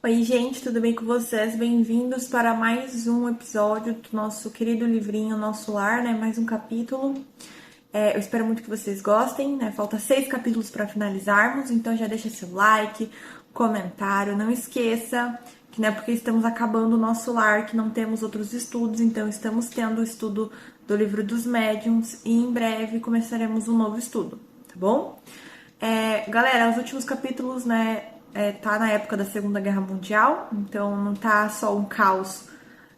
Oi, gente, tudo bem com vocês? Bem-vindos para mais um episódio do nosso querido livrinho Nosso Lar, né? Mais um capítulo. Eu espero muito que vocês gostem, né? Falta 6 capítulos para finalizarmos, então já deixa seu like, comentário. Não esqueça que não é porque estamos acabando o nosso lar que não temos outros estudos, então estamos tendo o estudo do livro dos médiuns e em breve começaremos um novo estudo, tá bom? Galera, os últimos capítulos, né, tá na época da Segunda Guerra Mundial, então não tá só um caos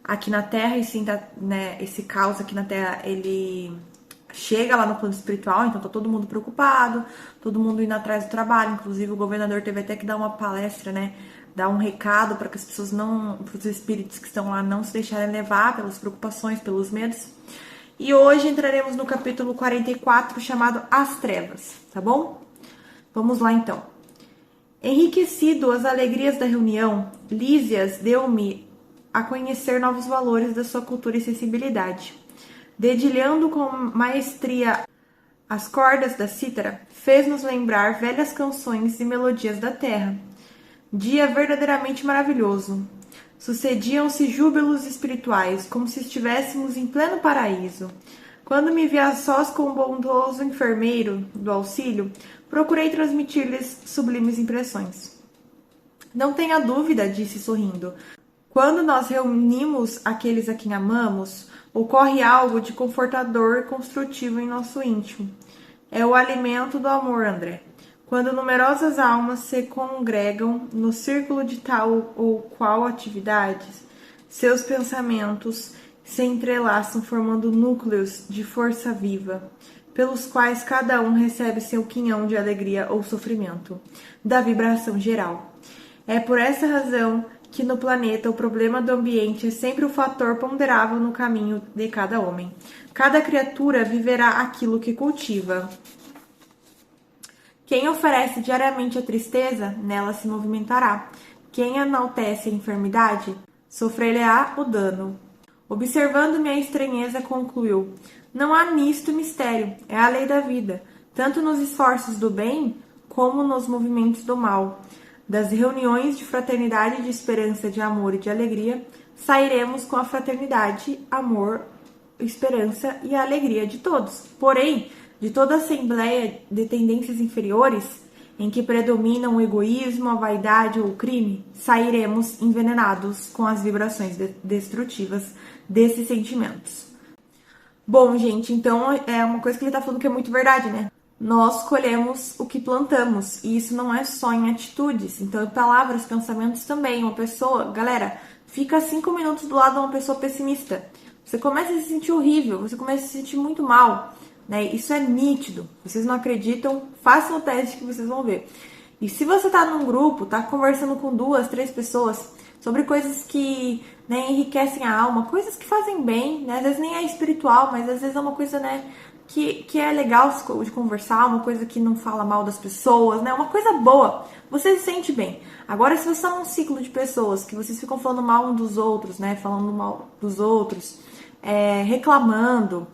aqui na Terra, e sim, tá, né, esse caos aqui na Terra, ele chega lá no plano espiritual, então tá todo mundo preocupado, todo mundo indo atrás do trabalho, inclusive o governador teve até que dar uma palestra, né, dar um recado para que as pessoas não, para os espíritos que estão lá não se deixarem levar pelas preocupações, pelos medos. E hoje entraremos no capítulo 44, chamado As Trevas, tá bom? Vamos lá então. Enriquecido às alegrias da reunião, Lísias deu-me a conhecer novos valores da sua cultura e sensibilidade. Dedilhando com maestria as cordas da cítara, fez-nos lembrar velhas canções e melodias da terra. Dia verdadeiramente maravilhoso. Sucediam-se júbilos espirituais, como se estivéssemos em pleno paraíso. Quando me vi a sós com o bondoso enfermeiro do auxílio, procurei transmitir-lhes sublimes impressões. Não tenha dúvida, disse sorrindo. Quando nós reunimos aqueles a quem amamos, ocorre algo de confortador e construtivo em nosso íntimo. É o alimento do amor, André. Quando numerosas almas se congregam no círculo de tal ou qual atividades, seus pensamentos se entrelaçam formando núcleos de força viva, pelos quais cada um recebe seu quinhão de alegria ou sofrimento, da vibração geral. É por essa razão que no planeta o problema do ambiente é sempre o fator ponderável no caminho de cada homem. Cada criatura viverá aquilo que cultiva. Quem oferece diariamente a tristeza, nela se movimentará. Quem enaltece a enfermidade, sofrer-lhe-á o dano. Observando minha estranheza, concluiu: não há nisto mistério, é a lei da vida, tanto nos esforços do bem como nos movimentos do mal. Das reuniões de fraternidade, de esperança, de amor e de alegria, sairemos com a fraternidade, amor, esperança e a alegria de todos. Porém, de toda assembleia de tendências inferiores, em que predominam o egoísmo, a vaidade ou o crime, sairemos envenenados com as vibrações destrutivas desses sentimentos. Bom, gente, então é uma coisa que ele tá falando que é muito verdade, né? Nós colhemos o que plantamos, e isso não é só em atitudes, então em palavras, pensamentos também. Uma pessoa, galera, fica 5 minutos do lado de uma pessoa pessimista. Você começa a se sentir horrível, você começa a se sentir muito mal, né? Isso é nítido. Vocês não acreditam? Façam o teste que vocês vão ver. E se você tá num grupo, tá conversando com 2, 3 pessoas sobre coisas que, né, enriquecem a alma, coisas que fazem bem, né? Às vezes nem é espiritual, mas às vezes é uma coisa, né, que é legal de conversar, uma coisa que não fala mal das pessoas, né? Uma coisa boa. Você se sente bem. Agora, se você está num ciclo de pessoas que vocês ficam falando mal um dos outros, né? Falando mal dos outros, reclamando,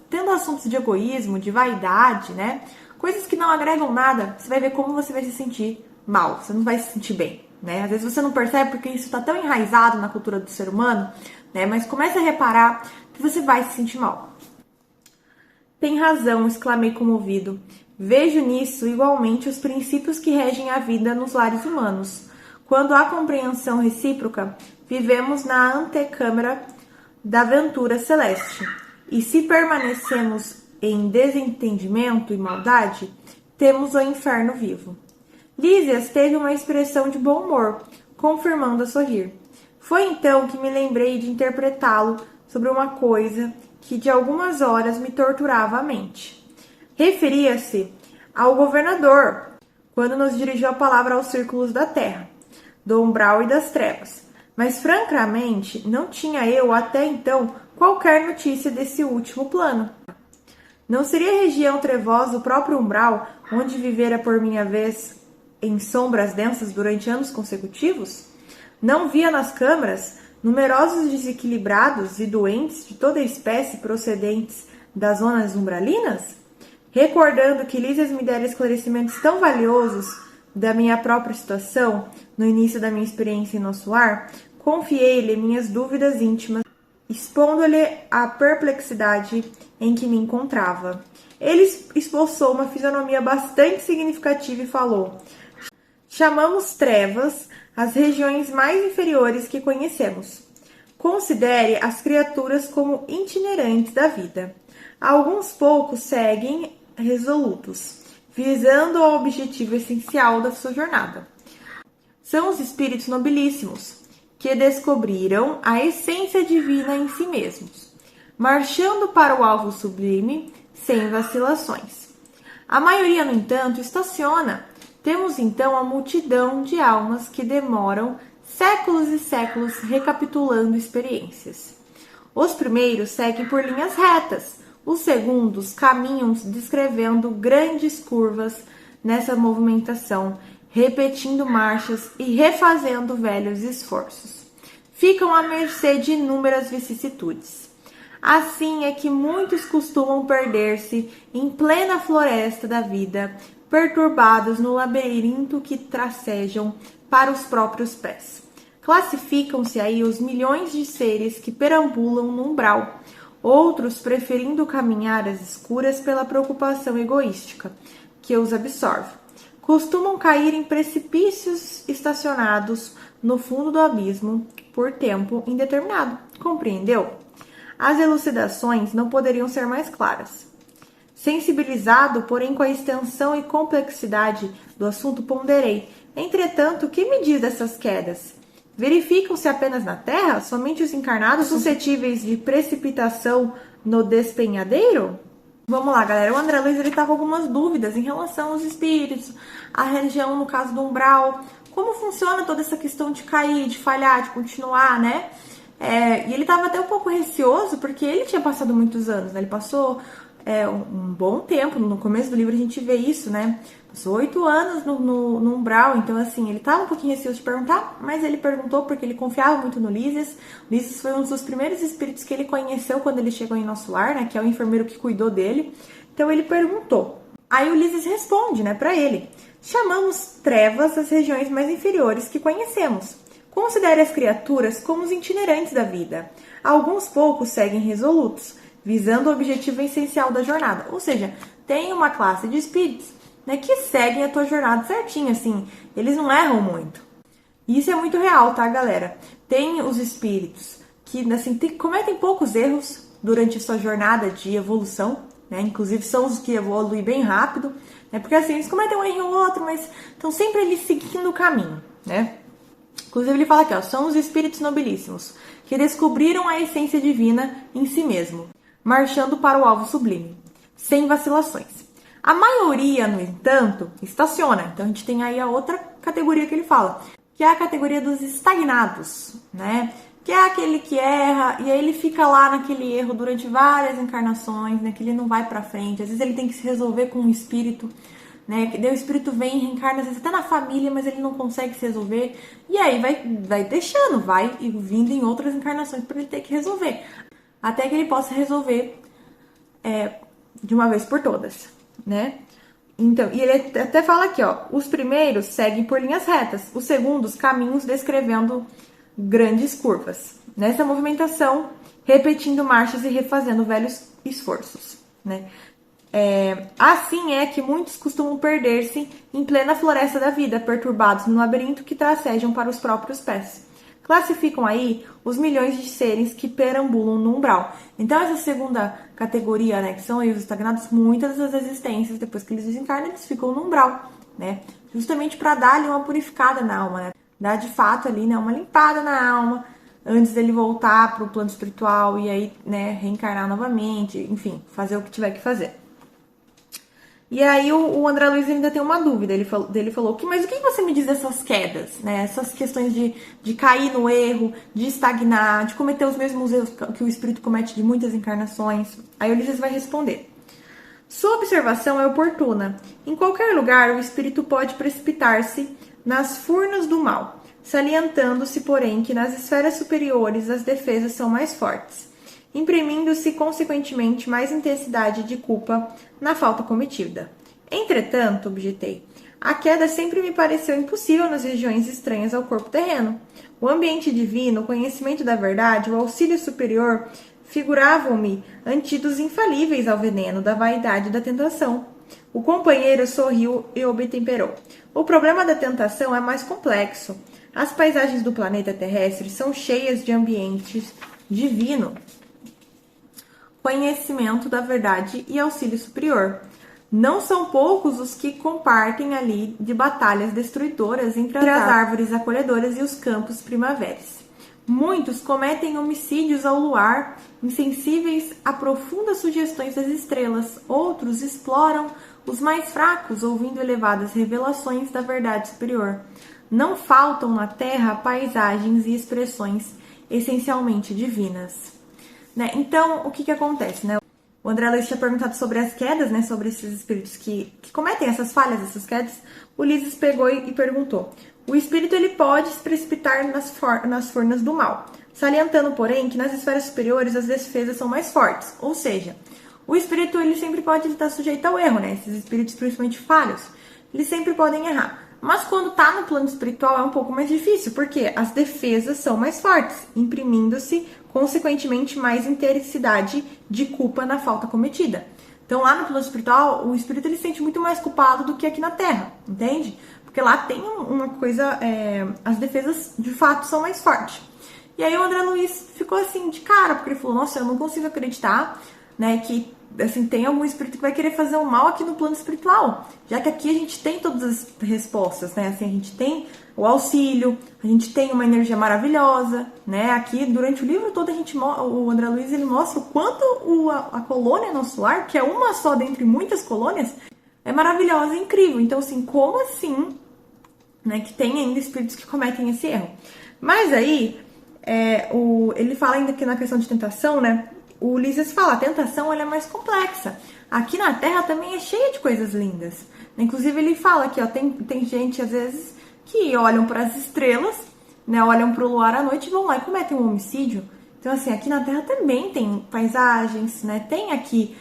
tendo assuntos de egoísmo, de vaidade, né? Coisas que não agregam nada, você vai ver como você vai se sentir mal. Você não vai se sentir bem, né? Às vezes você não percebe porque isso está tão enraizado na cultura do ser humano, né? Mas comece a reparar que você vai se sentir mal. Tem razão, exclamei comovido. Vejo nisso igualmente os princípios que regem a vida nos lares humanos. Quando há compreensão recíproca, vivemos na antecâmara da ventura celeste. E se permanecemos em desentendimento e maldade, temos o inferno vivo. Lísias teve uma expressão de bom humor, confirmando a sorrir. Foi então que me lembrei de interpretá-lo sobre uma coisa que de algumas horas me torturava a mente. Referia-se ao governador, quando nos dirigiu a palavra aos círculos da terra, do umbral e das trevas. Mas, francamente, não tinha eu, até então, qualquer notícia desse último plano. Não seria a região trevosa o próprio umbral, onde vivera por minha vez em sombras densas durante anos consecutivos? Não via nas câmaras numerosos desequilibrados e doentes de toda espécie procedentes das zonas umbralinas? Recordando que Lísias me dera esclarecimentos tão valiosos da minha própria situação, no início da minha experiência em nosso lar, confiei-lhe minhas dúvidas íntimas, expondo-lhe a perplexidade em que me encontrava. Ele esboçou uma fisionomia bastante significativa e falou: chamamos trevas as regiões mais inferiores que conhecemos. Considere as criaturas como itinerantes da vida. Alguns poucos seguem resolutos, visando o objetivo essencial da sua jornada. São os espíritos nobilíssimos, que descobriram a essência divina em si mesmos, marchando para o alvo sublime sem vacilações. A maioria, no entanto, estaciona. Temos então a multidão de almas que demoram séculos e séculos recapitulando experiências. Os primeiros seguem por linhas retas, os segundos caminham descrevendo grandes curvas nessa movimentação, repetindo marchas e refazendo velhos esforços. Ficam à mercê de inúmeras vicissitudes. Assim é que muitos costumam perder-se em plena floresta da vida, perturbados no labirinto que tracejam para os próprios pés. Classificam-se aí os milhões de seres que perambulam no umbral, outros preferindo caminhar às escuras pela preocupação egoística que os absorve. Costumam cair em precipícios estacionados no fundo do abismo por tempo indeterminado. Compreendeu? As elucidações não poderiam ser mais claras. Sensibilizado, porém, com a extensão e complexidade do assunto, ponderei. Entretanto, o que me diz dessas quedas? Verificam-se apenas na Terra? Somente os encarnados suscetíveis de precipitação no despenhadeiro? Vamos lá, galera. O André Luiz está com algumas dúvidas em relação aos espíritos, a região, no caso do umbral, como funciona toda essa questão de cair, de falhar, de continuar, né? E ele estava até um pouco receoso, porque ele tinha passado muitos anos, né? Ele passou um bom tempo, no começo do livro a gente vê isso, né? Passou 8 anos no umbral, então assim, ele estava um pouquinho receoso de perguntar, mas ele perguntou porque ele confiava muito no Ulisses. Ulisses foi um dos primeiros espíritos que ele conheceu quando ele chegou em nosso lar, né? Que é o enfermeiro que cuidou dele. Então ele perguntou. Aí Ulisses responde, né, para ele: chamamos trevas as regiões mais inferiores que conhecemos. Considere as criaturas como os itinerantes da vida. Alguns poucos seguem resolutos, visando o objetivo essencial da jornada. Ou seja, tem uma classe de espíritos, né, que seguem a tua jornada certinho, assim, eles não erram muito. E isso é muito real, tá, galera? Tem os espíritos que, assim, cometem poucos erros durante a sua jornada de evolução, né? Inclusive são os que evoluem bem rápido, né? Porque assim, eles cometem um erro ou outro, mas estão sempre ali seguindo o caminho, né? Inclusive ele fala aqui, ó, são os espíritos nobilíssimos, que descobriram a essência divina em si mesmo, marchando para o alvo sublime, sem vacilações. A maioria, no entanto, estaciona. Então a gente tem aí a outra categoria que ele fala, que é a categoria dos estagnados, né? Que é aquele que erra e aí ele fica lá naquele erro durante várias encarnações, né? Que ele não vai pra frente. Às vezes ele tem que se resolver com um espírito, né? Que daí o espírito vem e reencarna, às vezes até na família, mas ele não consegue se resolver. E aí vai deixando, vai e vindo em outras encarnações para ele ter que resolver. Até que ele possa resolver de uma vez por todas, né? Então, e ele até fala aqui, ó, os primeiros seguem por linhas retas, os segundos caminhos descrevendo grandes curvas. Nessa movimentação, repetindo marchas e refazendo velhos esforços, né? Assim é que muitos costumam perder-se em plena floresta da vida, perturbados no labirinto que tracejam para os próprios pés. Classificam aí os milhões de seres que perambulam no umbral. Então, essa segunda categoria, né, que são aí os estagnados, muitas das existências, depois que eles desencarnam, eles ficam no umbral, né? Justamente para dar-lhe uma purificada na alma, né? Dar de fato ali, né, uma limpada na alma, antes dele voltar para o plano espiritual e aí, né, reencarnar novamente, enfim, fazer o que tiver que fazer. E aí o André Luiz ainda tem uma dúvida, ele falou, mas o que você me diz dessas quedas, né? Essas questões de cair no erro, de estagnar, de cometer os mesmos erros que o espírito comete de muitas encarnações. Aí o Ulisses vai responder. Sua observação é oportuna. Em qualquer lugar, o espírito pode precipitar-se nas furnas do mal, salientando-se, porém, que nas esferas superiores as defesas são mais fortes, imprimindo-se, consequentemente, mais intensidade de culpa na falta cometida. Entretanto, objetei, A queda sempre me pareceu impossível nas regiões estranhas ao corpo terreno. O ambiente divino, o conhecimento da verdade, o auxílio superior figuravam-me antídotos infalíveis ao veneno da vaidade e da tentação. O companheiro sorriu e obtemperou. O problema da tentação é mais complexo. As paisagens do planeta terrestre são cheias de ambientes divino, conhecimento da verdade e auxílio superior. Não são poucos os que compartem ali de batalhas destruidoras entre as árvores acolhedoras e os campos primaverais. Muitos cometem homicídios ao luar, insensíveis a profundas sugestões das estrelas. Outros exploram os mais fracos, ouvindo elevadas revelações da verdade superior. Não faltam na Terra paisagens e expressões essencialmente divinas. Né? Então, o que acontece? Né? O André Luiz tinha perguntado sobre as quedas, né? Sobre esses espíritos que cometem essas falhas, essas quedas. O Ulisses pegou e perguntou: o espírito ele pode se precipitar nas furnas do mal, salientando, porém, que nas esferas superiores as defesas são mais fortes. Ou seja, o espírito ele sempre pode estar sujeito ao erro, né? Esses espíritos, principalmente falhos, eles sempre podem errar. Mas quando tá no plano espiritual é um pouco mais difícil, porque as defesas são mais fortes, imprimindo-se, consequentemente, mais intensidade de culpa na falta cometida. Então, lá no plano espiritual, o espírito ele se sente muito mais culpado do que aqui na Terra, entende? Porque lá tem uma coisa, as defesas de fato são mais fortes. E aí o André Luiz ficou assim de cara, porque ele falou: nossa, eu não consigo acreditar, né, que assim, tem algum espírito que vai querer fazer o mal aqui no plano espiritual, já que aqui a gente tem todas as respostas, né? Assim, a gente tem o auxílio, a gente tem uma energia maravilhosa, né? Aqui, durante o livro todo, o André Luiz, ele mostra o quanto a colônia nosso lar, que é uma só dentre muitas colônias, é maravilhosa e incrível. Então, assim, como assim, né, que tem ainda espíritos que cometem esse erro? Mas aí, ele fala ainda que na questão de tentação, né? O Ulisses fala, a tentação ela é mais complexa. Aqui na Terra também é cheia de coisas lindas. Inclusive ele fala que tem gente, às vezes, que olham para as estrelas, né, olham para o luar à noite e vão lá e cometem um homicídio. Então, assim, aqui na Terra também tem paisagens, né, tem aqui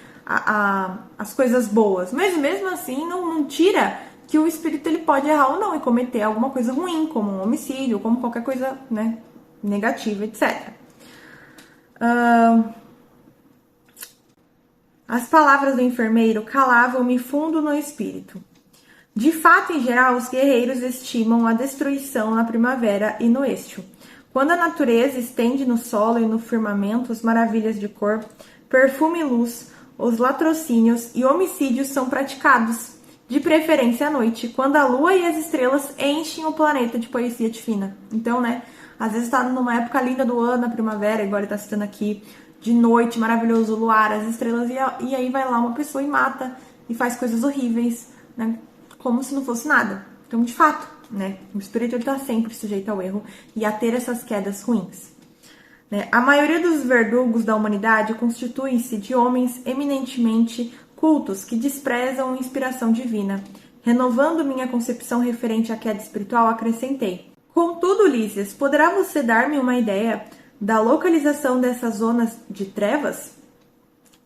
as coisas boas. Mas mesmo assim, não tira que o espírito ele pode errar ou não e cometer alguma coisa ruim, como um homicídio, como qualquer coisa, né, negativa, etc. As palavras do enfermeiro calavam-me fundo no espírito. De fato, em geral, os guerreiros estimam a destruição na primavera e no êxtio. Quando a natureza estende no solo e no firmamento as maravilhas de cor, perfume e luz, os latrocínios e homicídios são praticados, de preferência à noite, quando a lua e as estrelas enchem o planeta de poesia divina. Então, né, às vezes está numa época linda do ano, a primavera, igual ele está citando aqui, de noite, maravilhoso, o luar, as estrelas, e aí vai lá uma pessoa e mata, e faz coisas horríveis, né, como se não fosse nada. Então, de fato, né, o espírito está sempre sujeito ao erro e a ter essas quedas ruins. Né? A maioria dos verdugos da humanidade constituem-se de homens eminentemente cultos que desprezam a inspiração divina. Renovando minha concepção referente à queda espiritual, acrescentei: contudo, Ulisses, poderá você dar-me uma ideia da localização dessas zonas de trevas?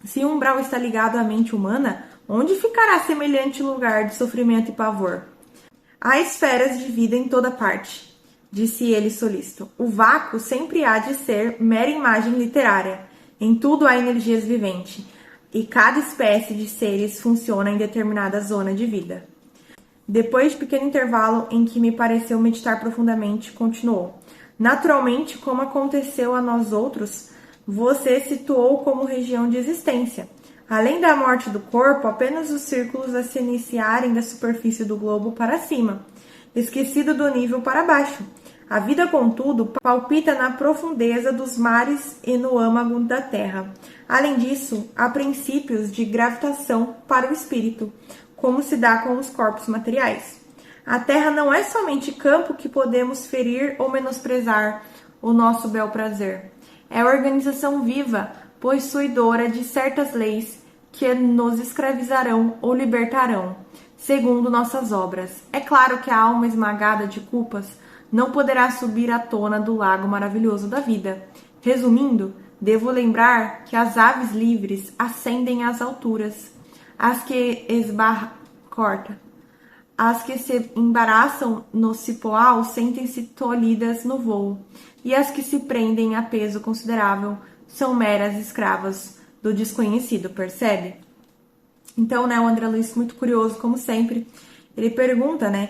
Se o umbral está ligado à mente humana, onde ficará semelhante lugar de sofrimento e pavor? Há esferas de vida em toda parte, disse ele solícito. O vácuo sempre há de ser mera imagem literária. Em tudo há energias viventes, e cada espécie de seres funciona em determinada zona de vida. Depois de pequeno intervalo em que me pareceu meditar profundamente, continuou: naturalmente, como aconteceu a nós outros, você situou como região de existência. Além da morte do corpo, apenas os círculos a se iniciarem da superfície do globo para cima, esquecido do nível para baixo. A vida, contudo, palpita na profundeza dos mares e no âmago da terra. Além disso, há princípios de gravitação para o espírito, como se dá com os corpos materiais. A terra não é somente campo que podemos ferir ou menosprezar o nosso bel prazer. É organização viva, possuidora de certas leis que nos escravizarão ou libertarão, segundo nossas obras. É claro que a alma esmagada de culpas não poderá subir à tona do lago maravilhoso da vida. Resumindo, devo lembrar que as aves livres ascendem às alturas, as que corta. As que se embaraçam no cipoal sentem-se tolhidas no voo, e as que se prendem a peso considerável são meras escravas do desconhecido, percebe? Então, né, o André Luiz, muito curioso, como sempre, ele pergunta, né,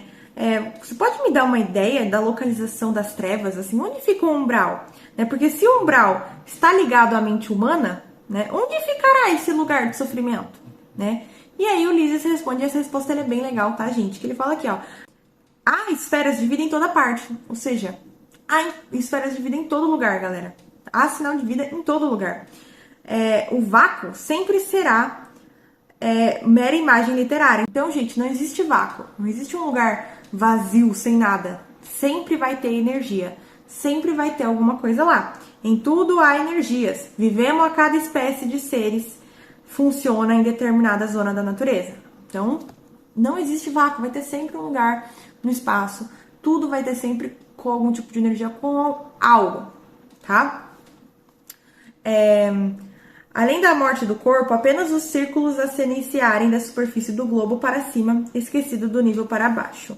você pode me dar uma ideia da localização das trevas, assim, onde fica o umbral? Né, porque se o umbral está ligado à mente humana, né, onde ficará esse lugar de sofrimento? Né? E aí o Lísias responde, e essa resposta é bem legal, tá, gente? Que ele fala aqui, ó, há esferas de vida em toda parte, ou seja, há esferas de vida em todo lugar, galera. Há sinal de vida em todo lugar. O vácuo sempre será mera imagem literária. Então, gente, não existe vácuo. Não existe um lugar vazio, sem nada. Sempre vai ter energia. Sempre vai ter alguma coisa lá. Em tudo há energias. Vivemos a cada espécie de seres. Funciona em determinada zona da natureza. Então, não existe vácuo. Vai ter sempre um lugar no espaço. Tudo vai ter sempre com algum tipo de energia, com algo. Tá? Além da morte do corpo, apenas os círculos a se iniciarem da superfície do globo para cima, esquecido do nível para baixo.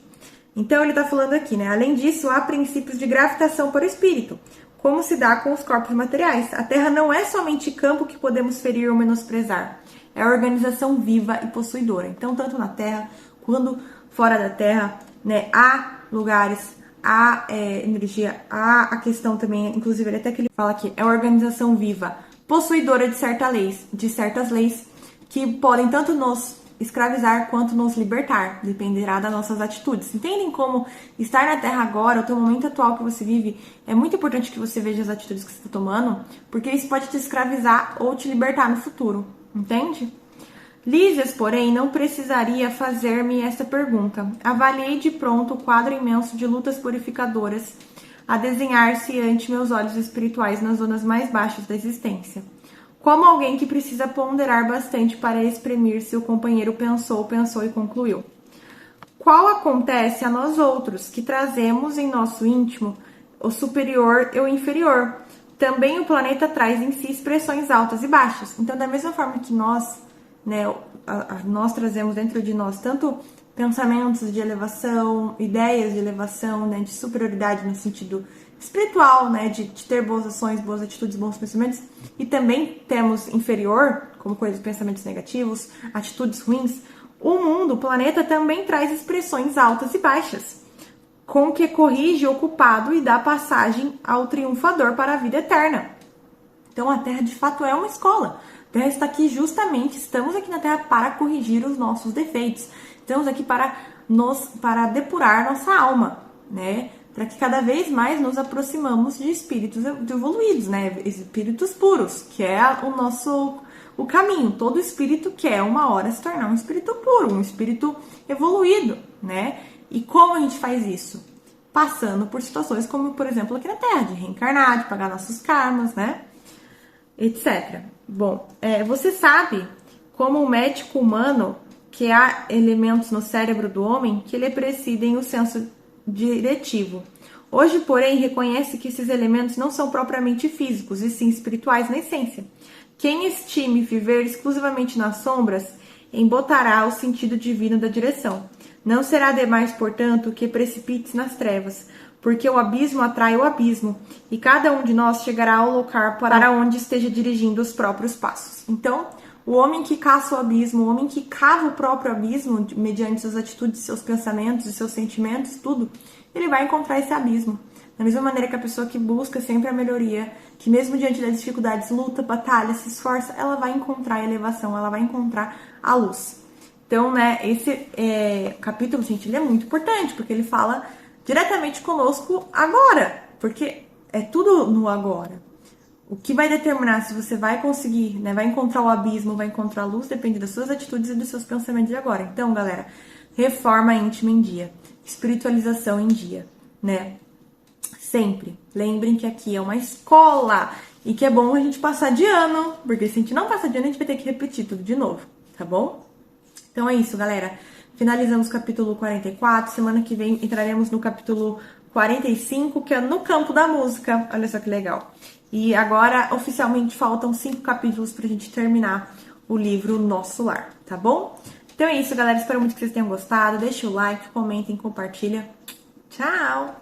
Então, ele está falando aqui, né? Além disso, há princípios de gravitação para o espírito, como se dá com os corpos materiais. A Terra não é somente campo que podemos ferir ou menosprezar. É organização viva e possuidora. Então, tanto na Terra quanto fora da Terra, né, há lugares, há energia, há a questão também, inclusive, ele até que ele fala aqui, é organização viva, possuidora de certas leis que podem tanto nos escravizar quanto nos libertar, dependerá das nossas atitudes. Entendem como estar na Terra agora, o teu momento atual que você vive, é muito importante que você veja as atitudes que você está tomando, porque isso pode te escravizar ou te libertar no futuro, entende? Lísias, porém, não precisaria fazer-me essa pergunta. Avaliei de pronto o quadro imenso de lutas purificadoras a desenhar-se ante meus olhos espirituais nas zonas mais baixas da existência. Como alguém que precisa ponderar bastante para exprimir se o companheiro pensou e concluiu. Qual acontece a nós outros, que trazemos em nosso íntimo o superior e o inferior. Também o planeta traz em si expressões altas e baixas. Então, da mesma forma que nós, né, nós trazemos dentro de nós tanto pensamentos de elevação, ideias de elevação, né, de superioridade no sentido espiritual, né, de ter boas ações, boas atitudes, bons pensamentos, e também temos inferior, como coisas, pensamentos negativos, atitudes ruins. O mundo, o planeta, também traz expressões altas e baixas, com que corrige o culpado e dá passagem ao triunfador para a vida eterna. Então a Terra de fato é uma escola. A Terra está aqui justamente, estamos aqui na Terra para corrigir os nossos defeitos. Estamos aqui para depurar nossa alma, né? Para que cada vez mais nos aproximamos de espíritos evoluídos, né? Espíritos puros, que é o caminho. Todo espírito quer uma hora se tornar um espírito puro, um espírito evoluído, né? E como a gente faz isso? Passando por situações como, por exemplo, aqui na Terra, de reencarnar, de pagar nossos karmas, né? Etc. Bom, você sabe como o médico humano, que há elementos no cérebro do homem que lhe presidem o senso diretivo. Hoje, porém, reconhece que esses elementos não são propriamente físicos, e sim espirituais na essência. Quem estime viver exclusivamente nas sombras, embotará o sentido divino da direção. Não será demais, portanto, que precipite nas trevas, porque o abismo atrai o abismo, e cada um de nós chegará ao local para onde esteja dirigindo os próprios passos. Então, o homem que caça o abismo, o homem que cava o próprio abismo, mediante suas atitudes, seus pensamentos e seus sentimentos, tudo, ele vai encontrar esse abismo. Da mesma maneira que a pessoa que busca sempre a melhoria, que mesmo diante das dificuldades, luta, batalha, se esforça, ela vai encontrar a elevação, ela vai encontrar a luz. Então, né, esse capítulo, gente, ele é muito importante, porque ele fala diretamente conosco agora, porque é tudo no agora. O que vai determinar se você vai conseguir, né, vai encontrar o abismo, vai encontrar a luz, depende das suas atitudes e dos seus pensamentos de agora. Então, galera, reforma íntima em dia, espiritualização em dia, né? Sempre. Lembrem que aqui é uma escola e que é bom a gente passar de ano, porque se a gente não passar de ano, a gente vai ter que repetir tudo de novo, tá bom? Então é isso, galera. Finalizamos o capítulo 44. Semana que vem entraremos no capítulo 45, que é no campo da música. Olha só que legal. E agora, oficialmente, faltam 5 capítulos pra gente terminar o livro Nosso Lar, tá bom? Então, Então é isso, galera. Espero muito que vocês tenham gostado. Deixa o like, comentem, compartilha. Tchau!